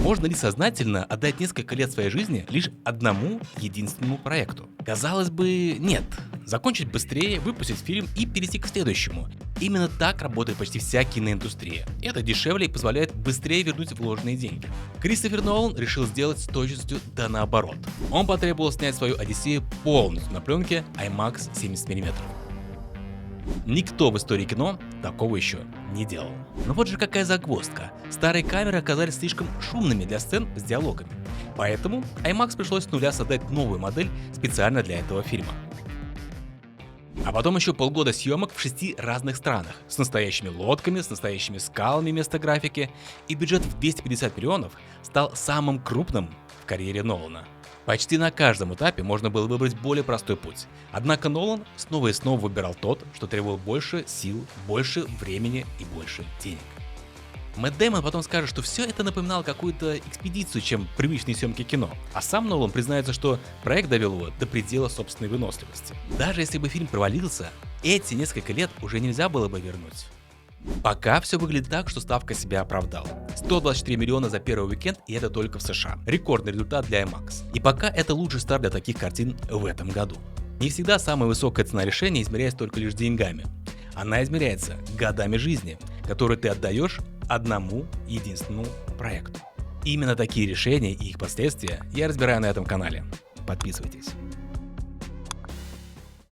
Можно ли сознательно отдать несколько лет своей жизни лишь одному единственному проекту? Казалось бы, нет. Закончить быстрее, выпустить фильм и перейти к следующему. Именно так работает почти вся киноиндустрия. Это дешевле и позволяет быстрее вернуть вложенные деньги. Кристофер Нолан решил сделать с точностью да наоборот. Он потребовал снять свою Одиссею полностью на пленке IMAX 70 мм. Никто в истории кино такого еще не делал. Но вот же какая загвоздка. Старые камеры оказались слишком шумными для сцен с диалогами. Поэтому IMAX пришлось с нуля создать новую модель специально для этого фильма. А потом еще полгода съемок в 6 разных странах, с настоящими лодками, с настоящими скалами вместо графики, и бюджет в 250 миллионов стал самым крупным в карьере Нолана. Почти на каждом этапе можно было выбрать более простой путь. Однако Нолан снова и снова выбирал тот, что требовал больше сил, больше времени и больше денег. Мэтт Дэймон потом скажет, что все это напоминало какую-то экспедицию, чем привычные съемки кино. А сам Нолан признается, что проект довел его до предела собственной выносливости. Даже если бы фильм провалился, эти несколько лет уже нельзя было бы вернуть. Пока все выглядит так, что ставка себя оправдала. 124 миллиона за первый уикенд, и это только в США. Рекордный результат для IMAX. И пока это лучший старт для таких картин в этом году. Не всегда самая высокая цена решения измеряется только лишь деньгами. Она измеряется годами жизни, которые ты отдаешь одному единственному проекту. Именно такие решения и их последствия я разбираю на этом канале. Подписывайтесь.